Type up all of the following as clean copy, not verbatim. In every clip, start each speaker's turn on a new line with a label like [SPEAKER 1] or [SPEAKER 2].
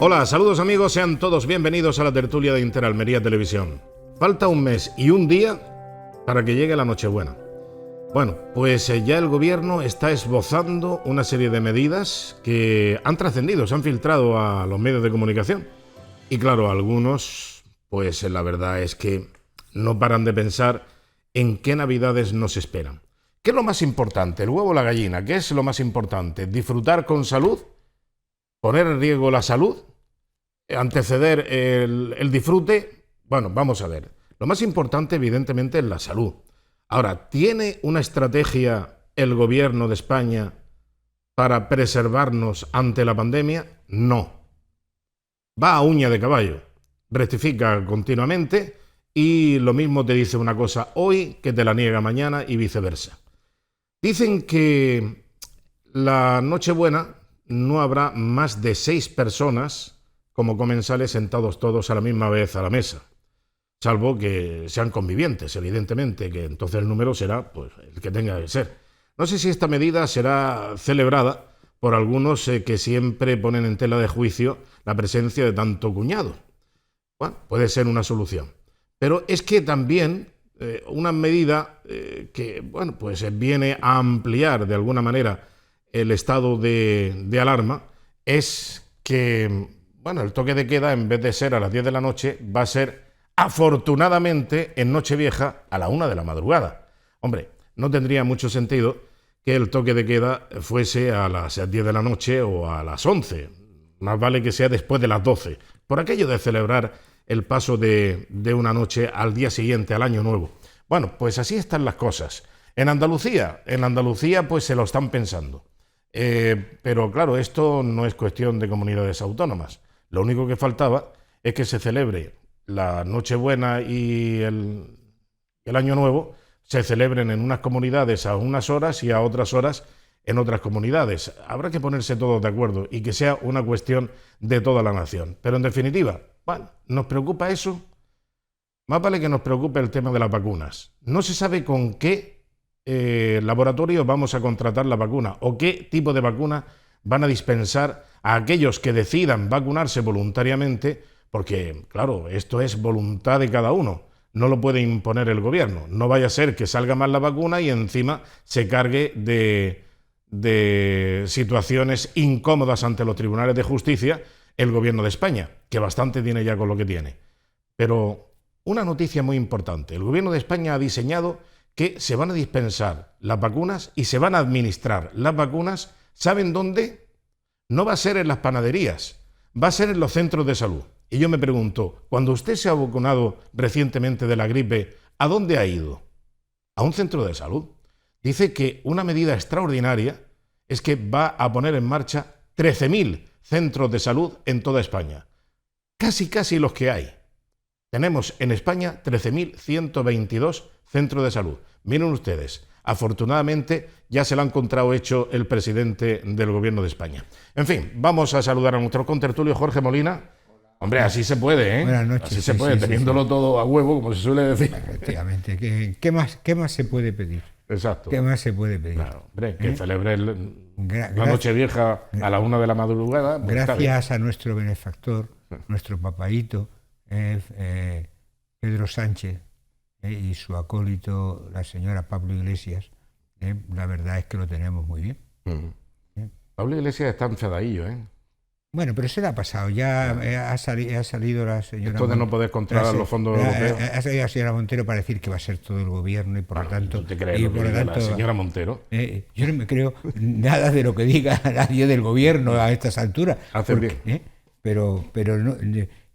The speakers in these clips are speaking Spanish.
[SPEAKER 1] Hola, saludos amigos, sean todos bienvenidos a la tertulia de Interalmería Televisión. Falta un mes y un día para que llegue la Nochebuena. Bueno, pues ya el gobierno está esbozando una serie de medidas que han trascendido, se han filtrado a los medios de comunicación. Y claro, algunos, pues la verdad es que no paran de pensar en qué navidades nos esperan. ¿Qué es lo más importante? ¿El huevo o la gallina? ¿Qué es lo más importante? ¿Disfrutar con salud? ¿Poner en riesgo la salud? ¿Anteceder el disfrute? Bueno, vamos a ver. Lo más importante, evidentemente, es la salud. Ahora, ¿tiene una estrategia el gobierno de España para preservarnos ante la pandemia? No. Va a uña de caballo. Rectifica continuamente y lo mismo te dice una cosa hoy que te la niega mañana y viceversa. Dicen que la Nochebuena no habrá más de 6 personas como comensales sentados todos a la misma vez a la mesa, salvo que sean convivientes, evidentemente, que entonces el número será pues el que tenga que ser. No sé si esta medida será celebrada por algunos que siempre ponen en tela de juicio la presencia de tanto cuñado. Bueno, puede ser una solución. Pero es que también una medida que, bueno, pues viene a ampliar de alguna manera el estado de alarma es que, bueno, el toque de queda, en vez de ser a las 10 de la noche, va a ser, afortunadamente, en Nochevieja a la 1 de la madrugada. Hombre, no tendría mucho sentido que el toque de queda fuese a las 10 de la noche o a las 11. Más vale que sea después de las 12, por aquello de celebrar el paso de una noche al día siguiente, al Año Nuevo. Bueno, pues así están las cosas. En Andalucía pues se lo están pensando. Pero claro, esto no es cuestión de comunidades autónomas. Lo único que faltaba es que se celebre la Nochebuena y el Año Nuevo, se celebren en unas comunidades a unas horas y a otras horas en otras comunidades. Habrá que ponerse todos de acuerdo y que sea una cuestión de toda la nación. Pero en definitiva, bueno, ¿nos preocupa eso? Más vale que nos preocupe el tema de las vacunas. No se sabe con qué laboratorio vamos a contratar la vacuna o qué tipo de vacuna van a dispensar a aquellos que decidan vacunarse voluntariamente, porque, claro, esto es voluntad de cada uno. No lo puede imponer el gobierno. No vaya a ser que salga mal la vacuna y encima se cargue de situaciones incómodas ante los tribunales de justicia el gobierno de España, que bastante tiene ya con lo que tiene. Pero una noticia muy importante. El gobierno de España ha diseñado que se van a dispensar las vacunas y se van a administrar las vacunas. ¿Saben dónde? No va a ser en las panaderías, va a ser en los centros de salud. Y yo me pregunto, cuando usted se ha vacunado recientemente de la gripe, ¿a dónde ha ido? A un centro de salud. Dice que una medida extraordinaria es que va a poner en marcha 13.000 centros de salud en toda España. Casi los que hay. Tenemos en España 13.122 centros de salud. Miren ustedes, afortunadamente ya se lo ha encontrado hecho el presidente del gobierno de España. En fin, vamos a saludar a nuestro contertulio Jorge Molina. Hombre, así se puede, ¿eh?
[SPEAKER 2] Buenas noches.
[SPEAKER 1] Así se puede, teniéndolo todo a huevo, como se suele decir.
[SPEAKER 2] Efectivamente. ¿Qué más se puede pedir?
[SPEAKER 1] Exacto.
[SPEAKER 2] ¿Qué más se puede pedir?
[SPEAKER 1] Claro, hombre, que celebre la Nochevieja a la 1 de la madrugada. Pues
[SPEAKER 2] gracias a nuestro benefactor, nuestro papaíto, Pedro Sánchez, y su acólito, la señora Pablo Iglesias, la verdad es que lo tenemos muy bien.
[SPEAKER 1] Pablo Iglesias está enfadadillo, ¿eh?
[SPEAKER 2] Bueno, pero se le ha pasado, ya ha salido la señora...
[SPEAKER 1] Esto de no poder controlar los fondos europeos.
[SPEAKER 2] Ha salido la señora Montero para decir que va a ser todo el gobierno y por lo tanto...
[SPEAKER 1] ¿Tú te crees lo que diga la señora Montero?
[SPEAKER 2] Yo no me creo nada de lo que diga nadie del gobierno a estas alturas.
[SPEAKER 1] Hace bien.
[SPEAKER 2] Pero no,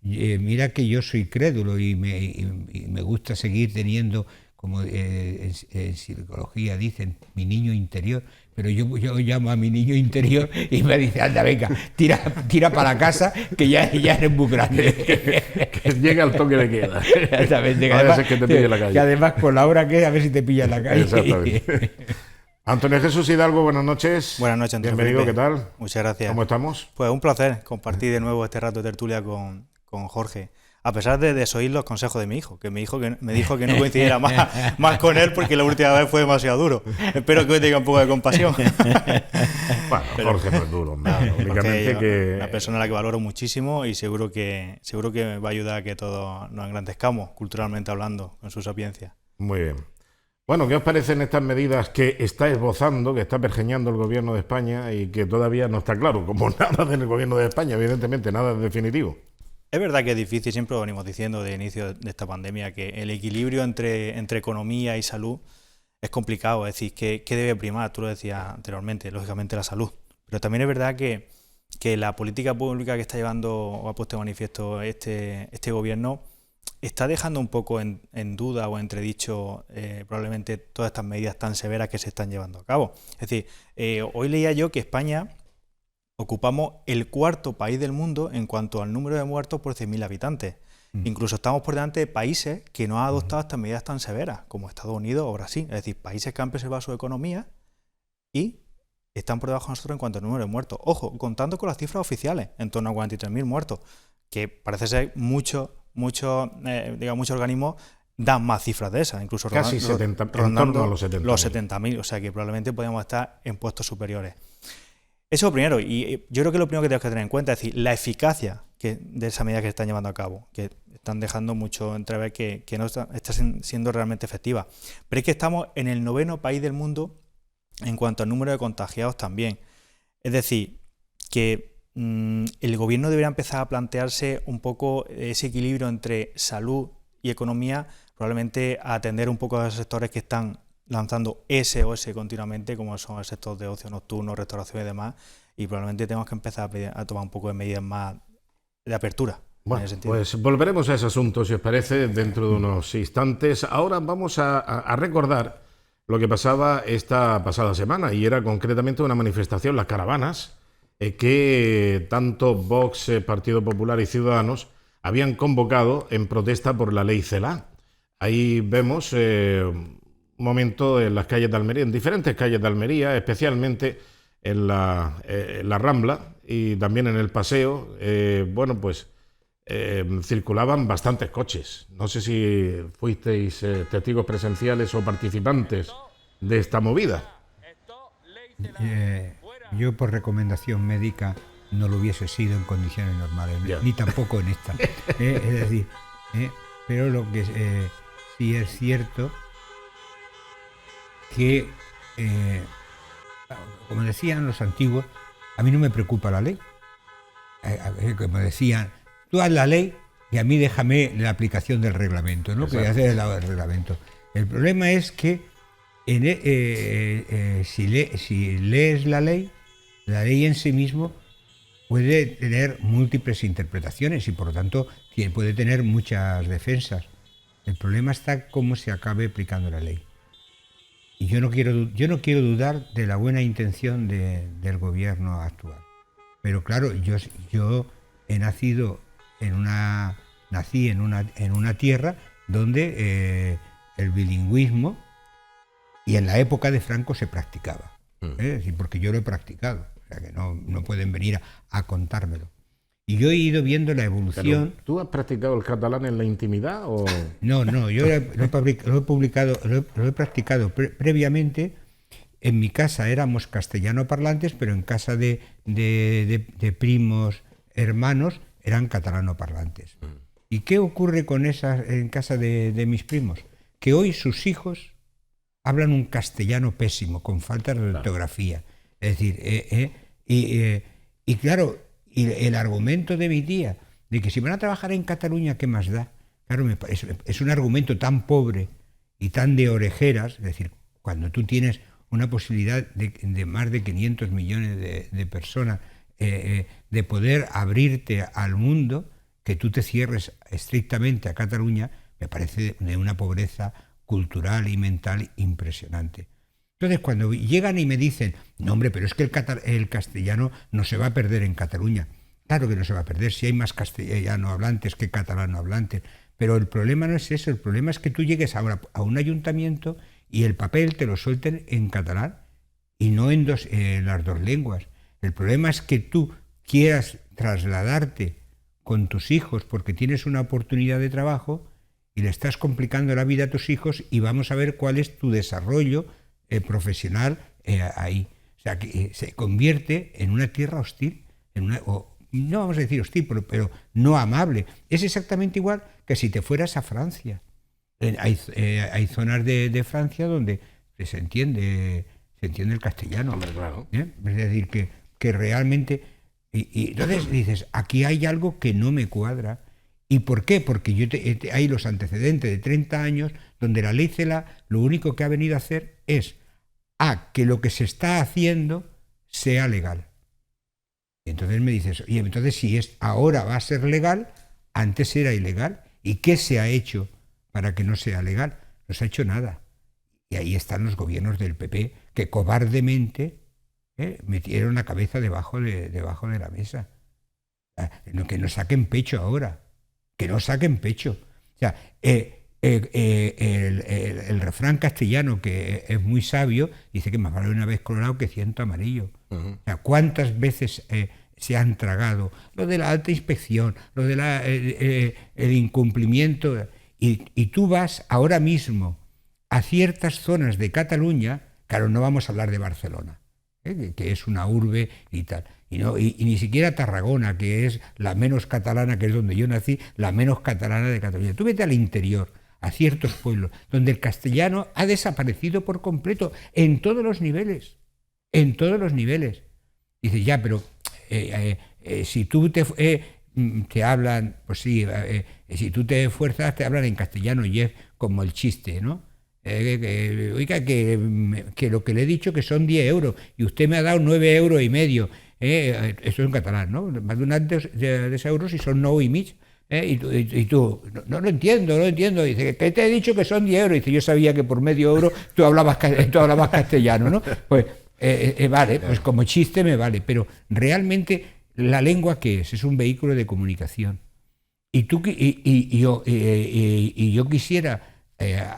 [SPEAKER 2] mira que yo soy crédulo y me gusta seguir teniendo, como en psicología dicen, mi niño interior. Pero yo llamo a mi niño interior y me dice, anda, venga, tira para la casa, que ya eres muy grande.
[SPEAKER 1] Que llega al toque de queda.
[SPEAKER 2] Exactamente.
[SPEAKER 1] Que te pille en la calle.
[SPEAKER 2] Y además, con la hora que es, a ver si te pilla en la calle.
[SPEAKER 1] Exactamente. Antonio Jesús Hidalgo, buenas noches.
[SPEAKER 3] Buenas noches, Antonio.
[SPEAKER 1] Bienvenido,
[SPEAKER 3] Felipe.
[SPEAKER 1] ¿qué tal?
[SPEAKER 3] Muchas gracias.
[SPEAKER 1] ¿Cómo estamos?
[SPEAKER 3] Pues un placer compartir de nuevo este rato de tertulia con Jorge. a pesar de desoír los consejos de mi hijo, que me dijo que no coincidiera más con él porque la última vez fue demasiado duro. Espero que hoy tenga un poco de compasión.
[SPEAKER 1] Bueno, Jorge no es duro, claro, únicamente que...
[SPEAKER 3] Una persona a la que valoro muchísimo y seguro que va a ayudar a que todos nos engrandezcamos, culturalmente hablando, con su sapiencia.
[SPEAKER 1] Muy bien. Bueno, ¿qué os parecen estas medidas que está esbozando, que está pergeñando el gobierno de España y que todavía no está claro, como nada del gobierno de España, evidentemente, nada es definitivo?
[SPEAKER 3] Es verdad que es difícil, siempre lo venimos diciendo de inicio de esta pandemia, que el equilibrio entre economía y salud es complicado, es decir, ¿qué debe primar? Tú lo decías anteriormente, lógicamente la salud, pero también es verdad que la política pública que está llevando o ha puesto de manifiesto este gobierno está dejando un poco en duda o entredicho probablemente todas estas medidas tan severas que se están llevando a cabo. Es decir, hoy leía yo que España ocupamos el 4º país del mundo en cuanto al número de muertos por 100.000 habitantes. Incluso estamos por delante de países que no han adoptado estas medidas tan severas, como Estados Unidos o Brasil. Es decir, países que han preservado su economía y están por debajo de nosotros en cuanto al número de muertos. Ojo, contando con las cifras oficiales, en torno a 43.000 muertos, que parece ser muchos organismos dan más cifras de esas, incluso
[SPEAKER 1] casi 70,
[SPEAKER 3] rondando
[SPEAKER 1] a los 70.000.
[SPEAKER 3] Los 70.000, o sea que probablemente podemos estar en puestos superiores. Eso primero, y yo creo que lo primero que tenemos que tener en cuenta es decir, la eficacia de esa medida que se están llevando a cabo, que están dejando mucho entrever que no está siendo realmente efectiva. Pero es que estamos en el 9º país del mundo en cuanto al número de contagiados también. Es decir, que el gobierno debería empezar a plantearse un poco ese equilibrio entre salud y economía, probablemente a atender un poco a esos sectores que están lanzando SOS continuamente, como son el sector de ocio nocturno, restauración y demás, y probablemente tenemos que empezar a tomar un poco de medidas más de apertura.
[SPEAKER 1] Bueno, pues volveremos a ese asunto, si os parece, dentro de unos instantes. Ahora vamos a recordar lo que pasaba esta pasada semana, y era concretamente una manifestación, las caravanas, que tanto Vox, Partido Popular y Ciudadanos habían convocado en protesta por la ley Celaá. Ahí vemos un momento en las calles de Almería, en diferentes calles de Almería, especialmente en la Rambla y también en el Paseo, circulaban bastantes coches. No sé si fuisteis testigos presenciales o participantes de esta movida.
[SPEAKER 2] Yo por recomendación médica no lo hubiese sido en condiciones normales, ni tampoco en esta. Es decir, pero lo que sí es cierto que, como decían los antiguos, a mí no me preocupa la ley. Como decían, tú haz la ley y a mí déjame la aplicación del reglamento, ¿no? Que voy a hacer el lado del reglamento. El problema es que si lees la ley en sí mismo puede tener múltiples interpretaciones y por lo tanto puede tener muchas defensas. El problema está cómo se acabe aplicando la ley. Y yo no quiero dudar de la buena intención del gobierno actual. Pero claro, yo nací en una tierra donde el bilingüismo, y en la época de Franco se practicaba. Porque yo lo he practicado. O sea que no pueden venir a contármelo. Y yo he ido viendo la evolución.
[SPEAKER 1] ¿Pero tú has practicado el catalán en la intimidad o...?
[SPEAKER 2] No, yo lo he practicado previamente. En mi casa éramos castellano parlantes, pero en casa de primos, hermanos, eran catalano parlantes. ¿Y qué ocurre con esas en casa de mis primos? Que hoy sus hijos hablan un castellano pésimo, con falta de ortografía. Es decir, y claro, y el argumento de mi tía, de que si van a trabajar en Cataluña, ¿qué más da? Claro, es un argumento tan pobre y tan de orejeras, es decir, cuando tú tienes una posibilidad de más de 500 millones de personas, de poder abrirte al mundo, que tú te cierres estrictamente a Cataluña, me parece de una pobreza cultural y mental impresionante. Entonces, cuando llegan y me dicen, no hombre, pero es que el castellano no se va a perder en Cataluña. Claro que no se va a perder, si hay más castellano hablantes que catalano hablantes. Pero el problema no es eso, el problema es que tú llegues ahora a un ayuntamiento y el papel te lo suelten en catalán y no en las dos lenguas. El problema es que tú quieras trasladarte con tus hijos porque tienes una oportunidad de trabajo y le estás complicando la vida a tus hijos y vamos a ver cuál es tu desarrollo profesional ahí. O sea, que se convierte en una tierra hostil, no vamos a decir hostil, pero no amable. Es exactamente igual que si te fueras a Francia. Hay zonas de Francia donde se entiende el castellano.
[SPEAKER 1] Hombre, claro.
[SPEAKER 2] Es decir, que realmente... Y entonces dices, aquí hay algo que no me cuadra. ¿Y por qué? Porque hay los antecedentes de 30 años donde la ley CELA lo único que ha venido a hacer es que lo que se está haciendo sea legal. Y entonces me dices, oye, entonces si ahora va a ser legal, antes era ilegal. ¿Y qué se ha hecho para que no sea legal? No se ha hecho nada. Y ahí están los gobiernos del PP que cobardemente metieron la cabeza debajo de la mesa. Que no saquen pecho ahora. Que no saquen pecho. O sea, el refrán castellano, que es muy sabio, dice que más vale una vez colorado que 100 amarillo. O sea, ¿cuántas veces se han tragado lo de la alta inspección, lo de el incumplimiento? Y tú vas ahora mismo a ciertas zonas de Cataluña, claro, no vamos a hablar de Barcelona, que es una urbe y tal, y ni siquiera Tarragona, que es la menos catalana, que es donde yo nací, la menos catalana de Cataluña. Tú vete al interior, a ciertos pueblos, donde el castellano ha desaparecido por completo, en todos los niveles, Dices, ya, pero si tú te hablan, pues sí, si tú te esfuerzas, te hablan en castellano y es como el chiste, ¿no? Oiga, que lo que le he dicho que son 10 euros y usted me ha dado 9,5 euros. Eso es en catalán, ¿no? Más de un de euros y son 9,5. Y tú, no lo entiendo. Dice, que te he dicho que son 10 euros. Dice, yo sabía que por medio euro tú hablabas castellano, ¿no? Pues vale, pues como chiste me vale, pero realmente la lengua, ¿qué es? Es un vehículo de comunicación. Y yo quisiera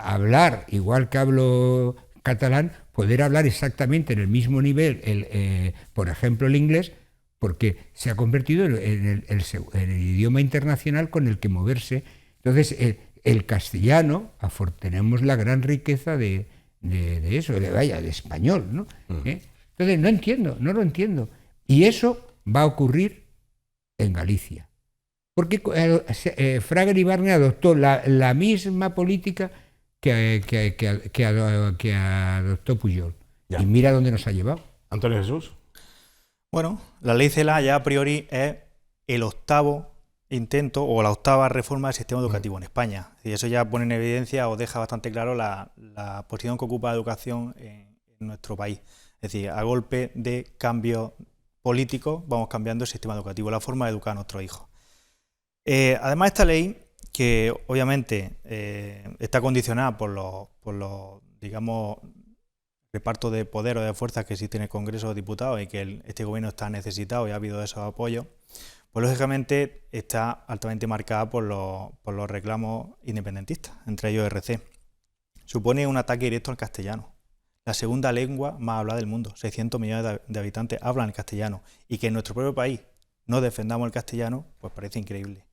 [SPEAKER 2] hablar, igual que hablo catalán, poder hablar exactamente en el mismo nivel, por ejemplo, el inglés, porque se ha convertido en el idioma internacional con el que moverse. Entonces, el castellano, tenemos la gran riqueza de eso, de español, ¿no? Entonces, no lo entiendo. Y eso va a ocurrir en Galicia. Porque Fraga Iribarne adoptó la misma política que adoptó Pujol. Ya. Y mira dónde nos ha llevado.
[SPEAKER 1] Antonio Jesús.
[SPEAKER 3] Bueno, la ley CELA ya a priori es el octavo intento o la octava reforma del sistema educativo en España. Y eso ya pone en evidencia o deja bastante claro la posición que ocupa la educación en nuestro país. Es decir, a golpe de cambios políticos vamos cambiando el sistema educativo, la forma de educar a nuestros hijos. Además, esta ley, que obviamente está condicionada por los digamos, repartos de poder o de fuerzas que existen en el Congreso de Diputados y que este gobierno está necesitado y ha habido esos apoyos, pues lógicamente está altamente marcada por los reclamos independentistas, entre ellos RC. Supone un ataque directo al castellano, la segunda lengua más hablada del mundo. 600 millones de habitantes hablan el castellano, y que en nuestro propio país no defendamos el castellano, pues parece increíble.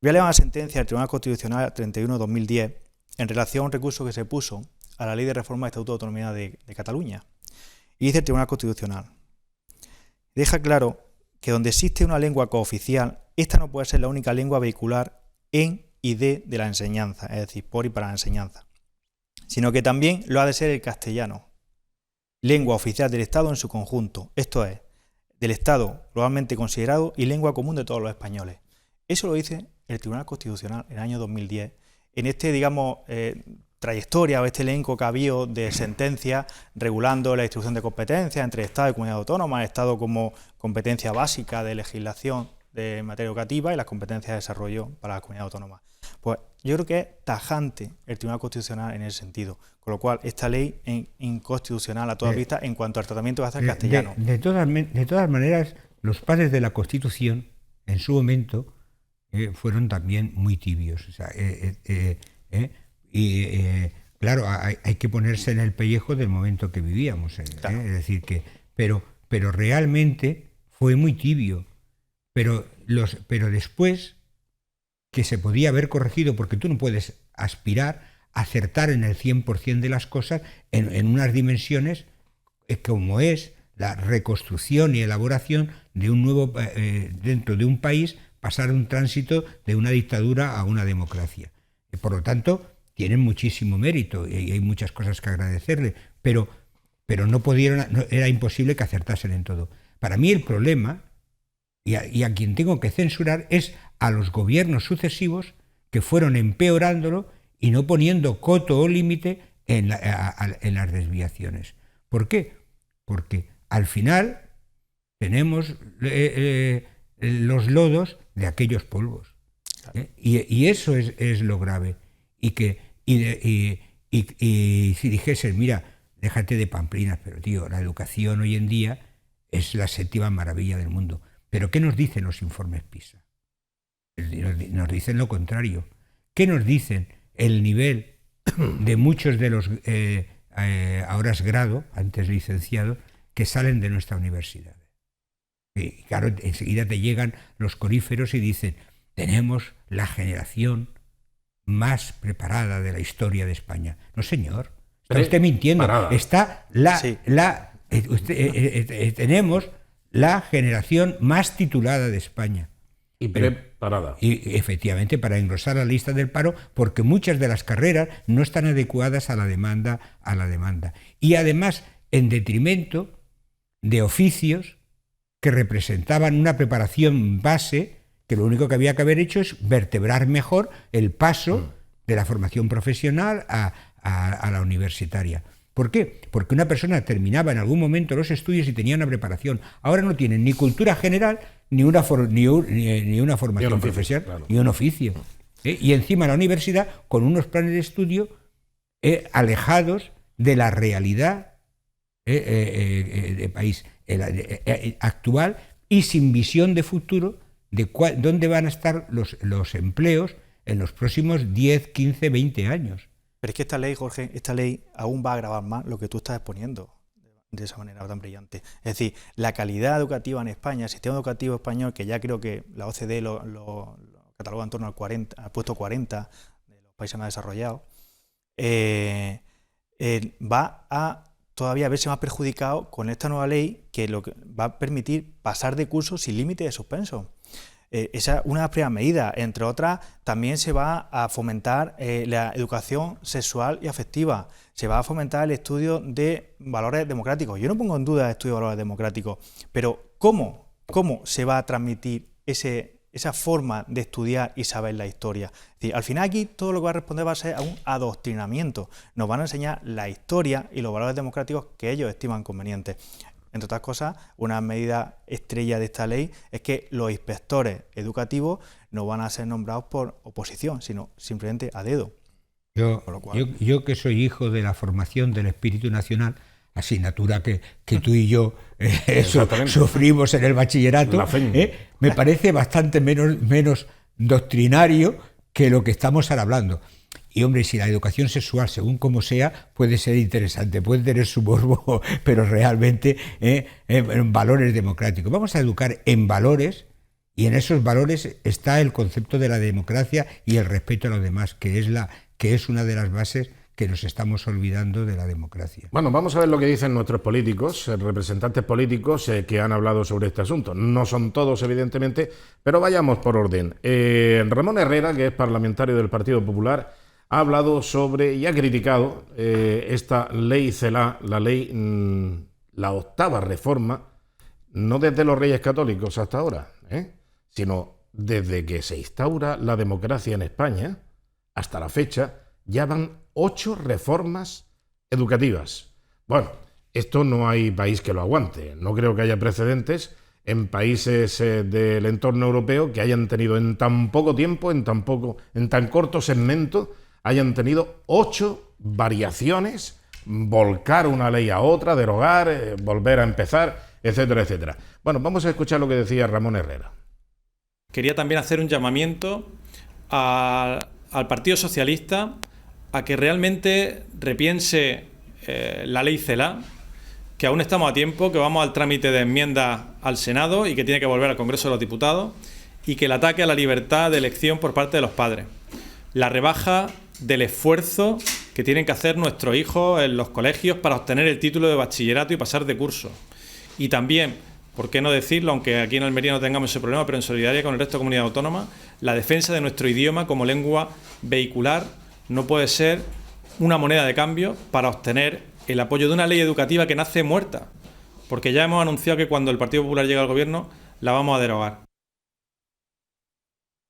[SPEAKER 3] Voy a leer una sentencia del Tribunal Constitucional 31/2010 en relación a un recurso que se puso a la Ley de Reforma del Estatuto de Autonomía de Cataluña. Y dice el Tribunal Constitucional: deja claro que donde existe una lengua cooficial, esta no puede ser la única lengua vehicular en y de la enseñanza, es decir, por y para la enseñanza, sino que también lo ha de ser el castellano, lengua oficial del Estado en su conjunto, esto es, del Estado globalmente considerado y lengua común de todos los españoles. Eso lo dice el Tribunal Constitucional en el año 2010, en este, digamos, trayectoria o este elenco que ha habido de sentencias regulando la distribución de competencias entre Estado y comunidad autónoma, el Estado como competencia básica de legislación de materia educativa y las competencias de desarrollo para la comunidad autónoma. Pues yo creo que es tajante el Tribunal Constitucional en ese sentido, con lo cual esta ley es inconstitucional a todas vistas en cuanto al tratamiento que hace el castellano.
[SPEAKER 2] De todas maneras, los padres de la Constitución, en su momento, fueron también muy tibios. O sea, claro, hay que ponerse en el pellejo del momento que vivíamos. Claro. Es decir, pero realmente fue muy tibio. Pero pero después que se podía haber corregido, porque tú no puedes aspirar a acertar en el 100% de las cosas en unas dimensiones como es la reconstrucción y elaboración de un nuevo, dentro de un país, pasar un tránsito de una dictadura a una democracia. Por lo tanto, tienen muchísimo mérito y hay muchas cosas que agradecerle, pero no pudieron, era imposible que acertasen en todo. Para mí el problema, y a quien tengo que censurar, es a los gobiernos sucesivos que fueron empeorándolo y no poniendo coto o límite en las desviaciones. ¿Por qué? Porque al final tenemos los lodos de aquellos polvos. Y eso es lo grave. Y si dijesen, mira, déjate de pamplinas, pero tío, la educación hoy en día es la 7ª maravilla del mundo. ¿Pero qué nos dicen los informes PISA? Nos dicen lo contrario. ¿Qué nos dicen? El nivel de muchos de los ahora es grado, antes licenciado, que salen de nuestra universidad. Y claro, enseguida te llegan los coríferos y dicen, tenemos la generación más preparada de la historia de España. No, señor, está usted mintiendo. Parada. Está tenemos la generación más titulada de España.
[SPEAKER 1] Y preparada.
[SPEAKER 2] Y efectivamente para engrosar la lista del paro, porque muchas de las carreras no están adecuadas a la demanda. Y además, en detrimento de oficios que representaban una preparación base, que lo único que había que haber hecho es vertebrar mejor el paso de la formación profesional a la universitaria. ¿Por qué? Porque una persona terminaba en algún momento los estudios y tenía una preparación. Ahora no tienen ni cultura general, ni una formación profesional, claro, ni un oficio. Y encima la universidad con unos planes de estudio alejados de la realidad de país actual y sin visión de futuro de dónde van a estar los empleos en los próximos 10, 15, 20 años.
[SPEAKER 3] Pero es que esta ley, Jorge, aún va a agravar más lo que tú estás exponiendo de esa manera tan brillante. Es decir, la calidad educativa en España, el sistema educativo español, que ya creo que la OCDE lo cataloga en torno al puesto 40 de los países más desarrollados, va a todavía verse más perjudicado con esta nueva ley que lo que va a permitir pasar de curso sin límite de suspenso. Esa es una primera medida. Entre otras, también se va a fomentar la educación sexual y afectiva. Se va a fomentar el estudio de valores democráticos. Yo no pongo en duda el estudio de valores democráticos, pero ¿cómo se va a transmitir esa forma de estudiar y saber la historia? Es decir, al final aquí todo lo que va a responder va a ser a un adoctrinamiento. Nos van a enseñar la historia y los valores democráticos que ellos estiman convenientes. Entre otras cosas, una medida estrella de esta ley es que los inspectores educativos no van a ser nombrados por oposición, sino simplemente a dedo.
[SPEAKER 2] Yo que soy hijo de la formación del espíritu nacional, asignatura que tú y yo sufrimos en el bachillerato, me parece bastante menos doctrinario que lo que estamos ahora hablando. Y hombre, si la educación sexual, según como sea, puede ser interesante, puede tener su morbo, pero realmente en valores democráticos. Vamos a educar en valores, y en esos valores está el concepto de la democracia y el respeto a los demás, que es una de las bases que nos estamos olvidando de la democracia.
[SPEAKER 1] Bueno, vamos a ver lo que dicen nuestros políticos, representantes políticos que han hablado sobre este asunto. No son todos, evidentemente, pero vayamos por orden. Ramón Herrera, que es parlamentario del Partido Popular, ha hablado sobre y ha criticado esta ley CELA, la ley, la 8ª reforma, no desde los Reyes Católicos hasta ahora, sino desde que se instaura la democracia en España hasta la fecha. Ya van 8 reformas educativas. Bueno, esto no hay país que lo aguante. No creo que haya precedentes en países del entorno europeo que hayan tenido en tan poco tiempo, en tan corto segmento, hayan tenido 8 variaciones, volcar una ley a otra, derogar, volver a empezar, etcétera, etcétera. Bueno, vamos a escuchar lo que decía Ramón Herrera.
[SPEAKER 4] Quería también hacer un llamamiento al Partido Socialista a que realmente repiense la ley CELA, que aún estamos a tiempo, que vamos al trámite de enmiendas al Senado y que tiene que volver al Congreso de los Diputados, y que el ataque a la libertad de elección por parte de los padres, la rebaja del esfuerzo que tienen que hacer nuestros hijos en los colegios para obtener el título de bachillerato y pasar de curso, y también, por qué no decirlo, aunque aquí en Almería no tengamos ese problema, pero en solidaridad con el resto de comunidades autónomas, la defensa de nuestro idioma como lengua vehicular no puede ser una moneda de cambio para obtener el apoyo de una ley educativa que nace muerta, porque ya hemos anunciado que cuando el Partido Popular llegue al gobierno la vamos a derogar.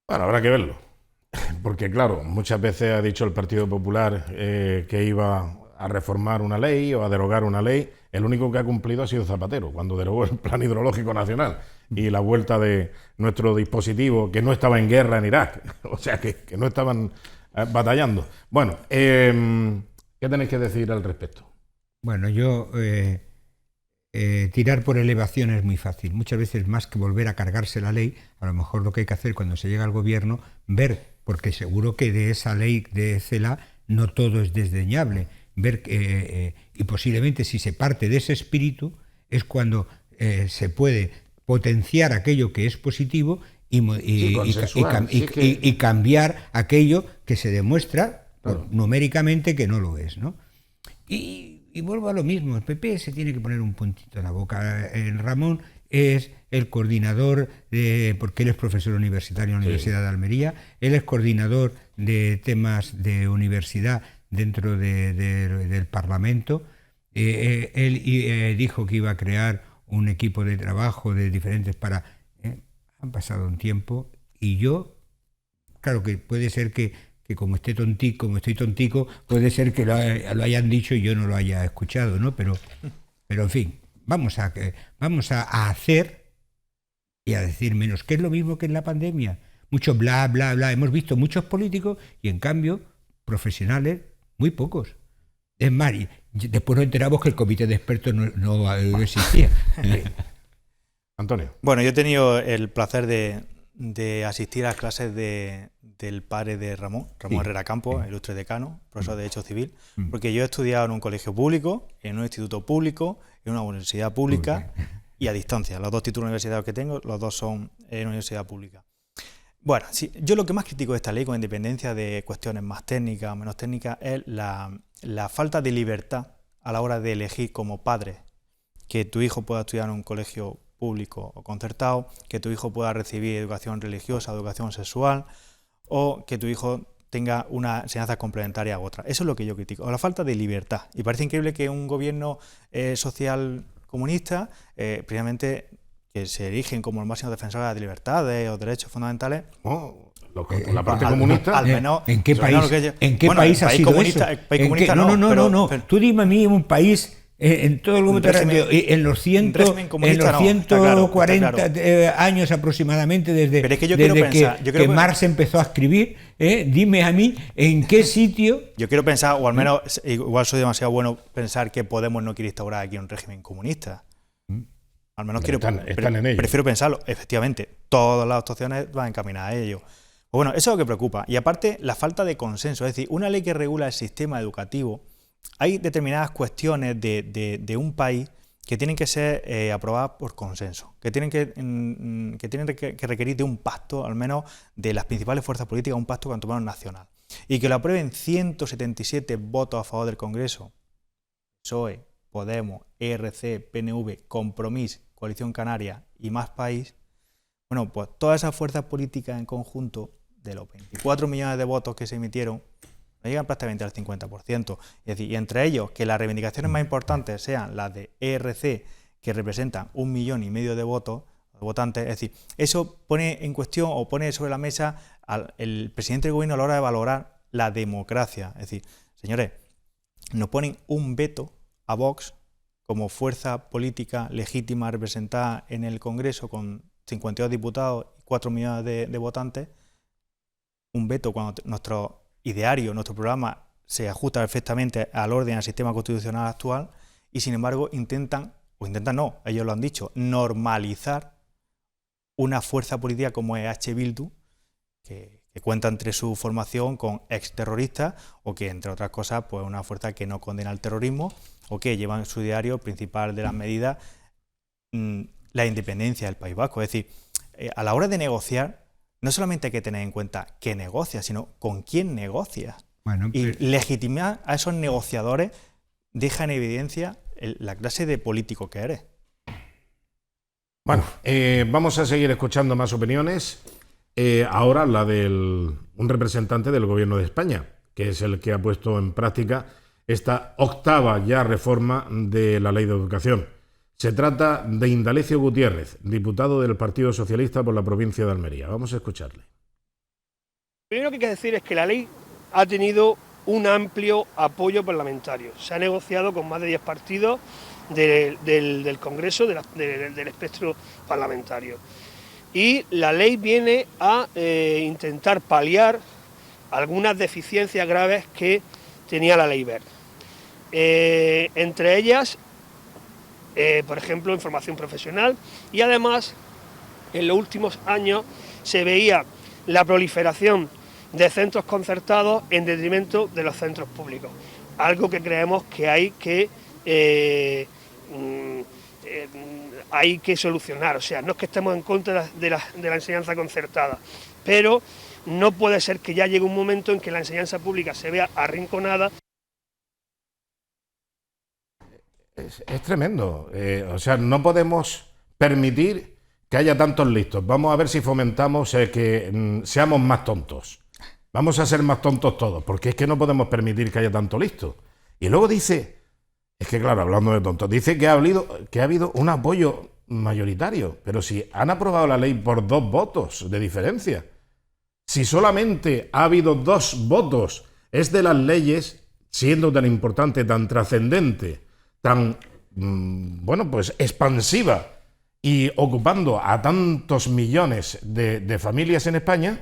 [SPEAKER 1] Bueno, habrá que verlo, porque claro, muchas veces ha dicho el Partido Popular que iba a reformar una ley o a derogar una ley. El único que ha cumplido ha sido Zapatero, cuando derogó el Plan Hidrológico Nacional y la vuelta de nuestro dispositivo, que no estaba en guerra en Irak, o sea, que no estaban batallando. Bueno, ¿qué tenéis que decir al respecto?
[SPEAKER 2] Bueno, yo... tirar por elevación es muy fácil. Muchas veces, más que volver a cargarse la ley, a lo mejor lo que hay que hacer cuando se llega al gobierno, ver, porque seguro que de esa ley de CELA no todo es desdeñable, ver y posiblemente si se parte de ese espíritu es cuando se puede potenciar aquello que es positivo y cambiar aquello que se demuestra numéricamente que no lo es, ¿no? Y vuelvo a lo mismo, el PP se tiene que poner un puntito en la boca. Ramón es el coordinador, porque él es profesor universitario en la Universidad de Almería, él es coordinador de temas de universidad dentro del Parlamento. Él dijo que iba a crear un equipo de trabajo de diferentes para... han pasado un tiempo y yo, claro que puede ser que como estoy tontico, puede ser que lo hayan dicho y yo no lo haya escuchado, ¿no? Pero en fin, vamos a hacer y a decir menos, que es lo mismo que en la pandemia. Mucho bla, bla, bla. Hemos visto muchos políticos y, en cambio, profesionales, muy pocos. Es más, después nos enteramos que el comité de expertos no existía.
[SPEAKER 1] Antonio.
[SPEAKER 3] Bueno, yo he tenido el placer de asistir a las clases del padre de Ramón Herrera Campos, ilustre decano, profesor de Derecho Civil, porque yo he estudiado en un colegio público, en un instituto público, en una universidad pública y a distancia. Los dos títulos universitarios que tengo, los dos son en una universidad pública. Bueno, sí, yo lo que más critico de esta ley, con independencia de cuestiones más técnicas o menos técnicas, es la falta de libertad a la hora de elegir como padre que tu hijo pueda estudiar en un colegio público o concertado, que tu hijo pueda recibir educación religiosa, educación sexual, o que tu hijo tenga una enseñanza complementaria a otra. Eso es lo que yo critico, o la falta de libertad. Y parece increíble que un gobierno social comunista, precisamente que se erigen como el máximo defensor de las libertades o derechos fundamentales.
[SPEAKER 1] La parte comunista.
[SPEAKER 2] Al menos, ¿en qué país ha sido eso? No. Tú dime a mí un país en todo el globo terráqueo, en los 140 años aproximadamente desde que Marx empezó a escribir, dime a mí en qué sitio.
[SPEAKER 3] Yo quiero pensar, o al menos igual soy demasiado bueno pensar que Podemos no quiere instaurar aquí un régimen comunista. Al menos prefiero pensarlo. Efectivamente, todas las actuaciones van encaminadas a ello. Pues bueno, eso es lo que preocupa. Y aparte, la falta de consenso. Es decir, una ley que regula el sistema educativo, hay determinadas cuestiones de un país que tienen que ser aprobadas por consenso, que tienen que requerir de un pacto, al menos de las principales fuerzas políticas, un pacto cuanto menos nacional. Y que lo aprueben 177 votos a favor del Congreso, PSOE, Podemos, ERC, PNV, Compromís, Coalición Canaria y Más País. Bueno, pues todas esas fuerzas políticas en conjunto, de los 24 millones de votos que se emitieron, no llegan prácticamente al 50%. Es decir, y entre ellos, que las reivindicaciones más importantes sean las de ERC, que representan 1,5 millones de votantes, es decir, eso pone en cuestión o pone sobre la mesa al presidente del gobierno a la hora de valorar la democracia. Es decir, señores, nos ponen un veto a Vox como fuerza política legítima representada en el Congreso con 52 diputados y 4 millones de votantes, un veto cuando nuestro ideario, nuestro programa se ajusta perfectamente al orden, al sistema constitucional actual, y sin embargo ellos lo han dicho, normalizar una fuerza política como es H. Bildu, que cuenta entre su formación con exterroristas o que, entre otras cosas, pues una fuerza que no condena el terrorismo o que lleva en su diario principal de las medidas la independencia del País Vasco. Es decir, a la hora de negociar, no solamente hay que tener en cuenta qué negocias, sino con quién negocias.
[SPEAKER 2] Bueno,
[SPEAKER 3] Y
[SPEAKER 2] pero-
[SPEAKER 3] legitimar a esos negociadores deja en evidencia la clase de político que eres.
[SPEAKER 1] Bueno, vamos a seguir escuchando más opiniones. Ahora la de un representante del Gobierno de España, que es el que ha puesto en práctica esta octava ya reforma de la Ley de Educación. Se trata de Indalecio Gutiérrez, diputado del Partido Socialista por la provincia de Almería. Vamos a escucharle.
[SPEAKER 5] Lo primero que hay que decir es que la ley ha tenido un amplio apoyo parlamentario. Se ha negociado con más de 10 partidos del Congreso, del espectro parlamentario. Y la ley viene a intentar paliar algunas deficiencias graves que tenía la ley Wert. Entre ellas, por ejemplo, en formación profesional, y además, en los últimos años se veía la proliferación de centros concertados en detrimento de los centros públicos, algo que creemos que hay que solucionar. O sea, no es que estemos en contra de la enseñanza concertada, pero no puede ser que ya llegue un momento en que la enseñanza pública se vea arrinconada.
[SPEAKER 1] Es tremendo. O sea, no podemos permitir que haya tantos listos. Vamos a ver si fomentamos que seamos más tontos. Vamos a ser más tontos todos, porque es que no podemos permitir que haya tanto listo. Y luego dice, es que claro, hablando de tontos, dice que ha habido un apoyo mayoritario, pero si han aprobado la ley por 2 votos de diferencia, si solamente ha habido 2 votos, es de las leyes, siendo tan importante, tan trascendente, tan, bueno, pues expansiva y ocupando a tantos millones de familias en España,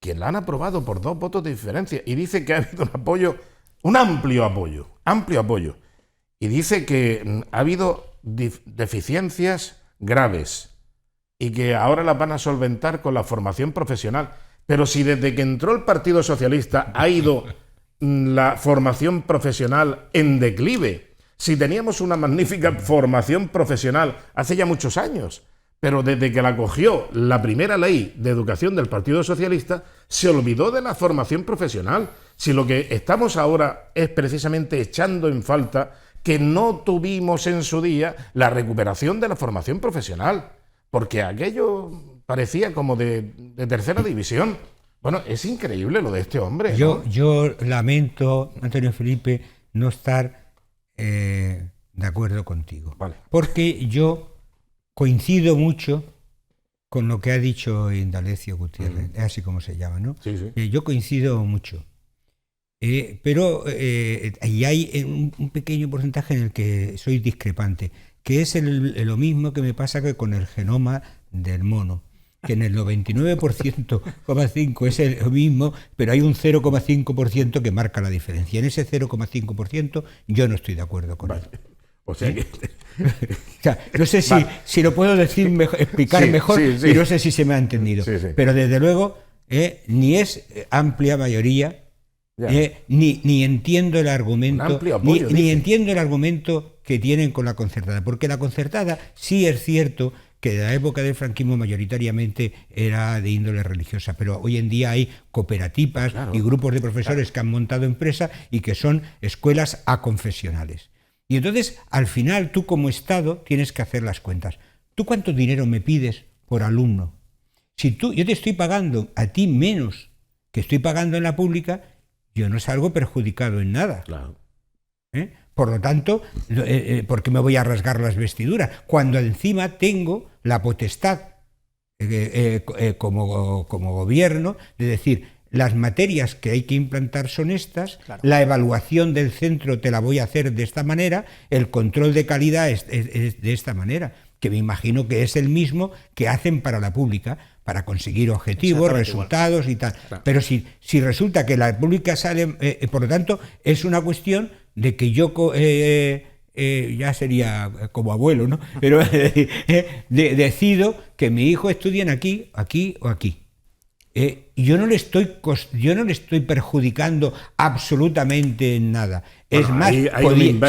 [SPEAKER 1] que la han aprobado por 2 votos de diferencia. Y dice que ha habido un apoyo, un amplio apoyo. Y dice que ha habido deficiencias graves y que ahora las van a solventar con la formación profesional. Pero si desde que entró el Partido Socialista ha ido la formación profesional en declive, si teníamos una magnífica formación profesional hace ya muchos años, pero desde que la cogió la primera ley de educación del Partido Socialista, se olvidó de la formación profesional. Si lo que estamos ahora es precisamente echando en falta que no tuvimos en su día la recuperación de la formación profesional, porque aquello parecía como de tercera división. Bueno, es increíble lo de este hombre, ¿no?
[SPEAKER 2] Yo lamento, Antonio Felipe, no estar de acuerdo contigo.
[SPEAKER 1] Vale.
[SPEAKER 2] Porque yo coincido mucho con lo que ha dicho Indalecio Gutiérrez, es así como se llama, ¿no?
[SPEAKER 1] Sí, sí.
[SPEAKER 2] Yo coincido mucho. Pero ahí hay un pequeño porcentaje en el que soy discrepante, que es lo mismo que me pasa que con el genoma del mono, que en el 99,5% es lo mismo, pero hay un 0,5% que marca la diferencia. En ese 0,5% yo no estoy de acuerdo con él.
[SPEAKER 1] O sea que...
[SPEAKER 2] O sea, no sé si lo puedo decir mejor, explicar
[SPEAKER 1] Sí,
[SPEAKER 2] mejor,
[SPEAKER 1] sí.
[SPEAKER 2] y no sé si se me ha entendido.
[SPEAKER 1] Sí, sí.
[SPEAKER 2] Pero desde luego ni es amplia mayoría,
[SPEAKER 1] Ya.
[SPEAKER 2] ni entiendo el argumento,
[SPEAKER 1] Un amplio apoyo,
[SPEAKER 2] ni
[SPEAKER 1] dice.
[SPEAKER 2] entiendo el argumento que tienen con la concertada, porque la concertada sí es cierto que de la época del franquismo mayoritariamente era de índole religiosa, pero hoy en día hay cooperativas
[SPEAKER 1] Claro.
[SPEAKER 2] y grupos de profesores que han montado empresas y que son escuelas aconfesionales. Y entonces, al final, tú como Estado tienes que hacer las cuentas. ¿Tú cuánto dinero me pides por alumno? Si yo te estoy pagando a ti menos que estoy pagando en la pública, yo no salgo perjudicado en nada.
[SPEAKER 1] Claro.
[SPEAKER 2] Por lo tanto, ¿por qué me voy a rasgar las vestiduras? Cuando encima tengo la potestad como gobierno de decir, las materias que hay que implantar son estas,
[SPEAKER 3] Claro.
[SPEAKER 2] la evaluación del centro te la voy a hacer de esta manera, el control de calidad es de esta manera, que me imagino que es el mismo que hacen para la pública, para conseguir objetivos,
[SPEAKER 3] Exactamente
[SPEAKER 2] resultados y tal.
[SPEAKER 1] Claro.
[SPEAKER 2] Pero si resulta que la pública sale, por lo tanto, es una cuestión de que yo ya sería como abuelo, ¿no? Pero decido que mi hijo estudien aquí o aquí. Yo no le estoy perjudicando absolutamente en nada. Es más,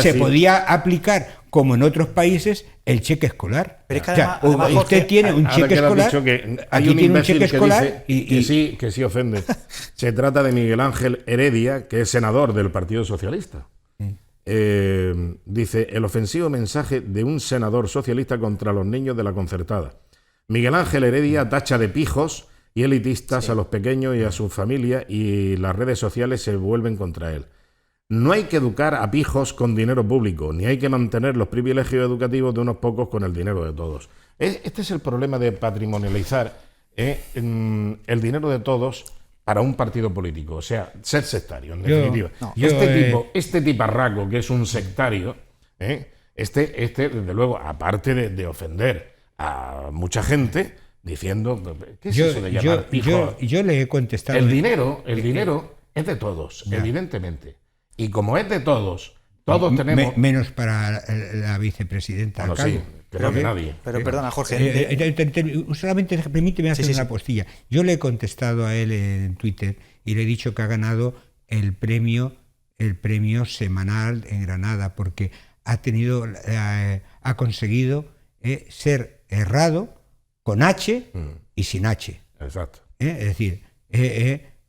[SPEAKER 2] se podía aplicar, como en otros países, el cheque escolar.
[SPEAKER 3] Pero es que además, Jorge,
[SPEAKER 2] usted tiene un cheque escolar.
[SPEAKER 1] Hay un imbécil que dice que sí ofende. Se trata de Miguel Ángel Heredia, que es senador del Partido Socialista. Dice: el ofensivo mensaje de un senador socialista contra los niños de la concertada. Miguel Ángel Heredia tacha de pijos y elitistas a los pequeños y a su familia, y las redes sociales se vuelven contra él. No hay que educar a pijos con dinero público, ni hay que mantener los privilegios educativos de unos pocos con el dinero de todos. Este es el problema de patrimonializar el dinero de todos para un partido político, o sea, ser sectario, en definitiva. Este tiparraco que es un sectario, desde luego, aparte de ofender a mucha gente, diciendo, ¿qué es eso de llamar pijo?
[SPEAKER 2] Yo le he contestado...
[SPEAKER 1] El dinero es de todos, evidentemente. Y como es de todos tenemos...
[SPEAKER 2] Menos para la vicepresidenta.
[SPEAKER 1] Bueno, sí, creo que nadie.
[SPEAKER 3] Pero perdona, Jorge.
[SPEAKER 2] Solamente permíteme hacer una postilla. Yo le he contestado a él en Twitter y le he dicho que ha ganado el premio semanal en Granada, porque ha conseguido ser errado con H y sin H.
[SPEAKER 1] Exacto.
[SPEAKER 2] Es decir,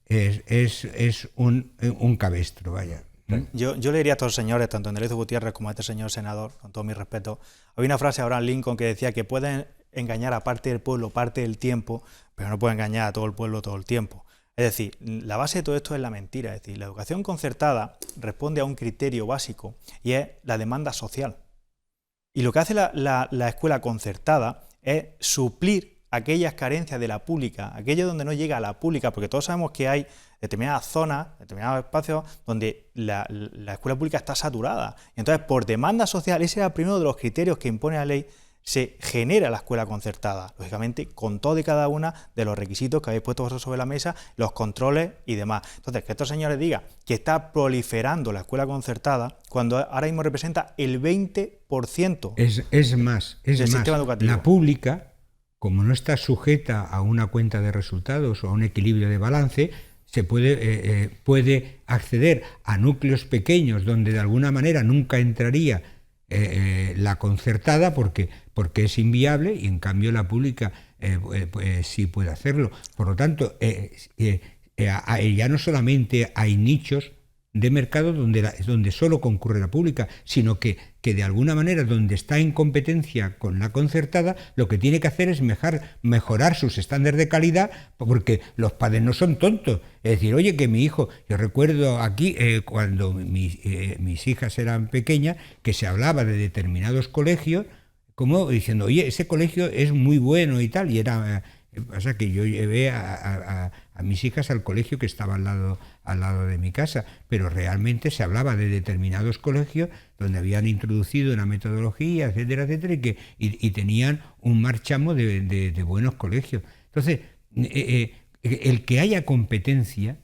[SPEAKER 2] es un cabestro, vaya.
[SPEAKER 3] Yo le diría a todos los señores, tanto a Endelezo Gutiérrez como a este señor senador, con todo mi respeto, había una frase de Abraham Lincoln que decía que pueden engañar a parte del pueblo parte del tiempo, pero no pueden engañar a todo el pueblo todo el tiempo. Es decir, la base de todo esto es la mentira. Es decir, la educación concertada responde a un criterio básico y es la demanda social. Y lo que hace la escuela concertada es suplir aquellas carencias de la pública, aquello donde no llega a la pública, porque todos sabemos que hay determinadas zonas, determinados espacios donde la escuela pública está saturada. Y entonces, por demanda social, ese era el primero de los criterios que impone la ley, se genera la escuela concertada, lógicamente con todo y cada una de los requisitos que habéis puesto vosotros sobre la mesa, los controles y demás. Entonces, que estos señores digan que está proliferando la escuela concertada, cuando ahora mismo representa el 20%
[SPEAKER 2] es más,
[SPEAKER 3] sistema educativo.
[SPEAKER 2] La pública, como no está sujeta a una cuenta de resultados o a un equilibrio de balance, se puede acceder a núcleos pequeños donde de alguna manera nunca entraría la concertada porque es inviable, y en cambio la pública sí puede hacerlo. Por lo tanto, ya no solamente hay nichos de mercado donde solo concurre la pública, sino que de alguna manera donde está en competencia con la concertada, lo que tiene que hacer es mejorar sus estándares de calidad, porque los padres no son tontos. Es decir, oye, que mi hijo, yo recuerdo aquí cuando mis hijas eran pequeñas, que se hablaba de determinados colegios, como diciendo, oye, ese colegio es muy bueno y tal, y era... Pasa que yo llevé a mis hijas al colegio que estaba al lado de mi casa, pero realmente se hablaba de determinados colegios donde habían introducido una metodología, etcétera, etcétera, y tenían un marchamo de buenos colegios. Entonces, el que haya competencia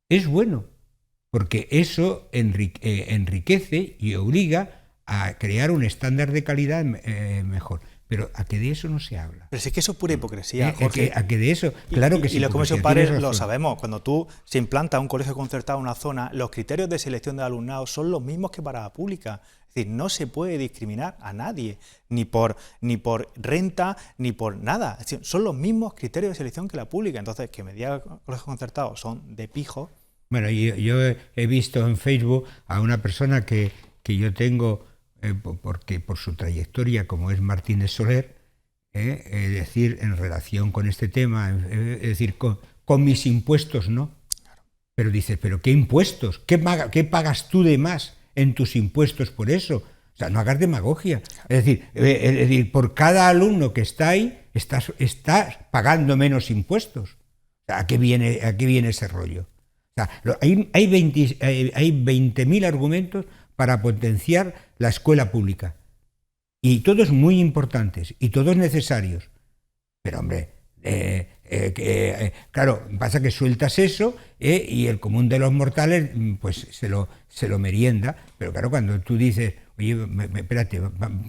[SPEAKER 2] es bueno, porque eso enriquece y obliga a crear un estándar de calidad mejor. Pero a que de eso no se habla.
[SPEAKER 3] Pero si es que eso es pura hipocresía, Jorge.
[SPEAKER 2] A que de eso, claro que sí.
[SPEAKER 3] Y los comercios pares lo sabemos. Cuando tú se implanta un colegio concertado en una zona, los criterios de selección de alumnado son los mismos que para la pública. Es decir, no se puede discriminar a nadie, ni por renta, ni por nada. Es decir, son los mismos criterios de selección que la pública. Entonces, que me diga que colegios concertados son de pijo.
[SPEAKER 2] Bueno, yo he visto en Facebook a una persona que yo tengo... porque por su trayectoria, como es Martínez Soler, es decir, en relación con este tema, es decir, con mis impuestos no. Pero dices, ¿pero qué impuestos? ¿Qué pagas tú de más en tus impuestos por eso? O sea, no hagas demagogia. Es decir, por cada alumno que está ahí, estás pagando menos impuestos. O sea, ¿a qué viene ese rollo? O sea, hay 20.000 argumentos para potenciar la escuela pública. Y todos muy importantes, y todos necesarios. Pero, hombre, claro, pasa que sueltas eso y el común de los mortales pues se lo merienda. Pero claro, cuando tú dices, oye, espérate,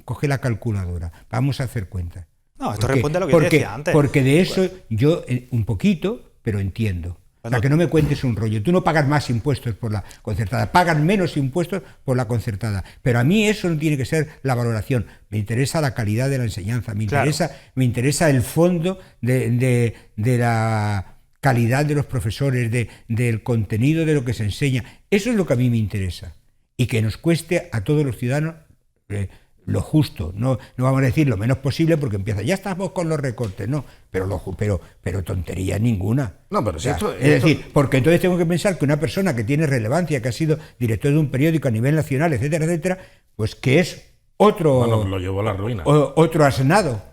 [SPEAKER 2] coge la calculadora, vamos a hacer cuentas.
[SPEAKER 3] No, esto responde a lo que te decía antes.
[SPEAKER 2] Porque de eso yo un poquito, pero entiendo. O sea, que no me cuentes un rollo. Tú no pagas más impuestos por la concertada, pagas menos impuestos por la concertada. Pero a mí eso no tiene que ser la valoración. Me interesa la calidad de la enseñanza, me interesa el fondo de la calidad de los profesores, del contenido de lo que se enseña. Eso es lo que a mí me interesa. Y que nos cueste a todos los ciudadanos lo justo, no vamos a decir lo menos posible porque empieza, ya estamos con los recortes, no, pero tontería ninguna.
[SPEAKER 1] No, pero si
[SPEAKER 2] es decir, porque entonces tengo que pensar que una persona que tiene relevancia, que ha sido director de un periódico a nivel nacional, etcétera, etcétera, pues que es otro...
[SPEAKER 1] Bueno, lo llevó a la ruina.
[SPEAKER 2] Otro asnado.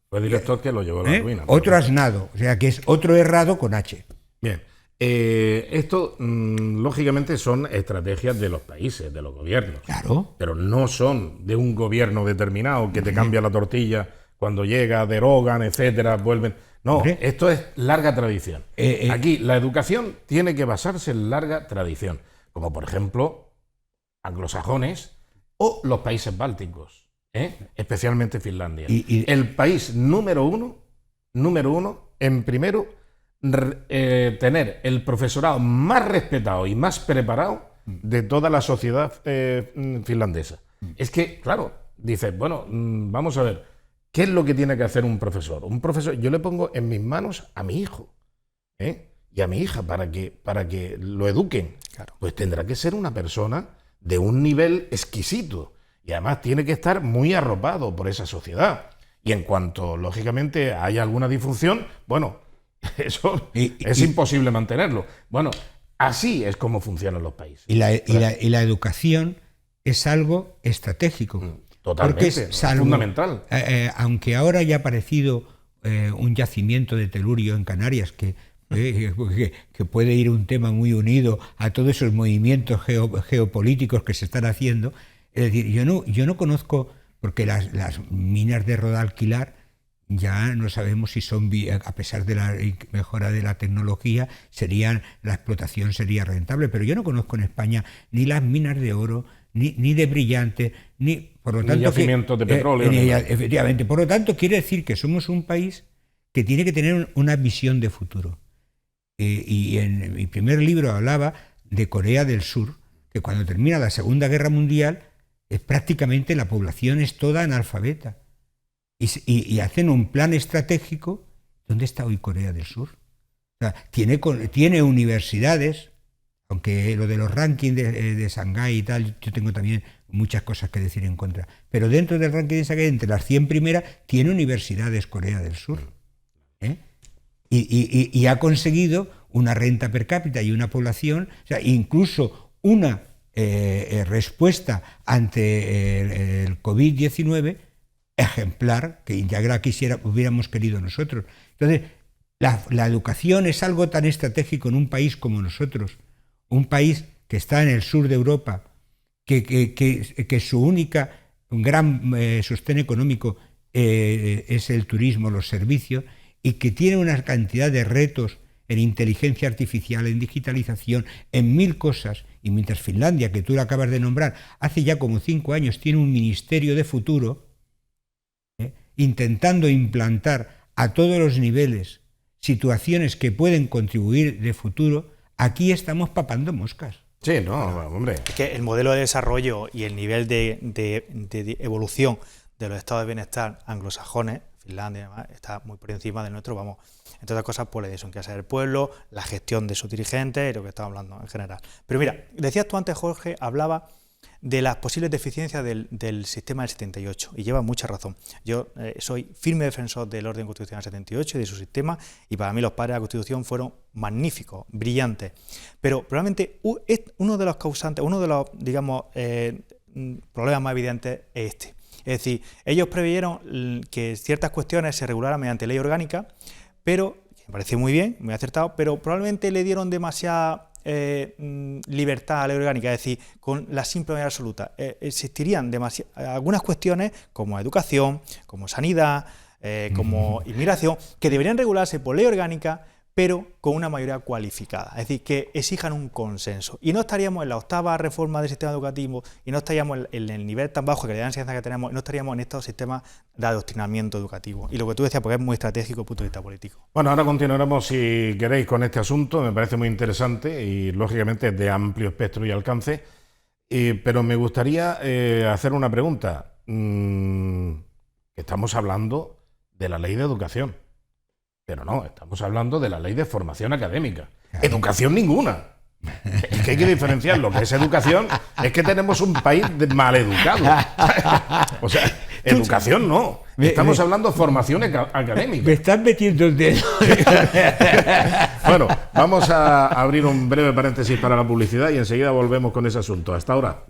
[SPEAKER 1] Fue director que lo llevó a la ruina.
[SPEAKER 2] Otro asnado, o sea que es otro errado con H.
[SPEAKER 1] Bien. Esto, lógicamente, son estrategias de los países, de los gobiernos.
[SPEAKER 2] Claro.
[SPEAKER 1] Pero no son de un gobierno determinado que te cambia la tortilla cuando llega, derogan, etcétera, vuelven. No, esto es larga tradición. Aquí la educación tiene que basarse en larga tradición, como por ejemplo anglosajones o los países bálticos, especialmente Finlandia. El país número uno en primero tener el profesorado más respetado y más preparado de toda la sociedad finlandesa. Es que, claro, dices, bueno, vamos a ver, ¿qué es lo que tiene que hacer un profesor? Un profesor, yo le pongo en mis manos a mi hijo y a mi hija para que lo eduquen. Claro. Pues tendrá que ser una persona de un nivel exquisito y además tiene que estar muy arropado por esa sociedad. Y en cuanto, lógicamente, haya alguna disfunción, bueno, eso es imposible mantenerlo. Bueno, así es como funcionan los países.
[SPEAKER 2] Y la educación es algo estratégico.
[SPEAKER 1] Totalmente,
[SPEAKER 2] es
[SPEAKER 1] fundamental.
[SPEAKER 2] Aunque ahora haya aparecido un yacimiento de telurio en Canarias que puede ir un tema muy unido a todos esos movimientos geopolíticos que se están haciendo. Es decir, yo no conozco, porque las minas de Rodalquilar ya no sabemos si son, a pesar de la mejora de la tecnología, la explotación sería rentable, pero yo no conozco en España ni las minas de oro, ni de brillantes, por lo tanto,
[SPEAKER 1] yacimientos de petróleo.
[SPEAKER 2] Efectivamente, por lo tanto, quiere decir que somos un país que tiene que tener una visión de futuro. Y en mi primer libro hablaba de Corea del Sur, que cuando termina la Segunda Guerra Mundial, prácticamente la población es toda analfabeta. Y hacen un plan estratégico. ¿Dónde está hoy Corea del Sur? O sea, tiene universidades, aunque lo de los rankings de Shanghái y tal, yo tengo también muchas cosas que decir en contra. Pero dentro del ranking de Shanghái, entre las 100 primeras, tiene universidades Corea del Sur. Y ha conseguido una renta per cápita y una población, o sea, incluso una respuesta ante el COVID-19 ejemplar, que ya la hubiéramos querido nosotros. Entonces, la educación es algo tan estratégico en un país como nosotros, un país que está en el sur de Europa, que su única gran sostén económico es el turismo, los servicios, y que tiene una cantidad de retos en inteligencia artificial, en digitalización, en 1000 cosas, y mientras Finlandia, que tú la acabas de nombrar, hace ya como 5 años tiene un ministerio de futuro, intentando implantar a todos los niveles situaciones que pueden contribuir de futuro, aquí estamos papando moscas.
[SPEAKER 1] Sí, no, hombre.
[SPEAKER 3] Es que el modelo de desarrollo y el nivel de evolución de los estados de bienestar anglosajones, Finlandia y demás, está muy por encima del nuestro, vamos, entre otras cosas por la idiosincrasia del pueblo, la gestión de sus dirigentes y lo que estamos hablando en general. Pero mira, decías tú antes, Jorge, hablaba de las posibles deficiencias del sistema del 78, y lleva mucha razón. Yo soy firme defensor del orden constitucional 78 y de su sistema, y para mí los padres de la Constitución fueron magníficos, brillantes, pero probablemente uno de los causantes, uno de los, digamos, problemas más evidentes es este. Es decir, ellos preveyeron que ciertas cuestiones se regularan mediante ley orgánica, pero, me parece muy bien, muy acertado, pero probablemente le dieron demasiada libertad a la ley orgánica, es decir, con la simple mayoría absoluta. Existirían algunas cuestiones como educación, como sanidad, como inmigración, que deberían regularse por ley orgánica, pero con una mayoría cualificada, es decir, que exijan un consenso. Y no estaríamos en la 8ª reforma del sistema educativo, y no estaríamos en el nivel tan bajo de calidad de enseñanza que tenemos, y no estaríamos en estos sistemas de adoctrinamiento educativo. Y lo que tú decías, porque es muy estratégico desde el punto de vista político.
[SPEAKER 1] Bueno, ahora continuaremos, si queréis, con este asunto. Me parece muy interesante y, lógicamente, es de amplio espectro y alcance. Pero me gustaría hacer una pregunta. Estamos hablando de la ley de educación. Pero no, estamos hablando de la ley de formación académica. Educación ninguna. Es que hay que diferenciar lo que es educación. Es que tenemos un país maleducado. O sea, educación no. Estamos hablando de formación académica.
[SPEAKER 2] Me están metiendo el dedo.
[SPEAKER 1] Bueno, vamos a abrir un breve paréntesis para la publicidad y enseguida volvemos con ese asunto. Hasta ahora.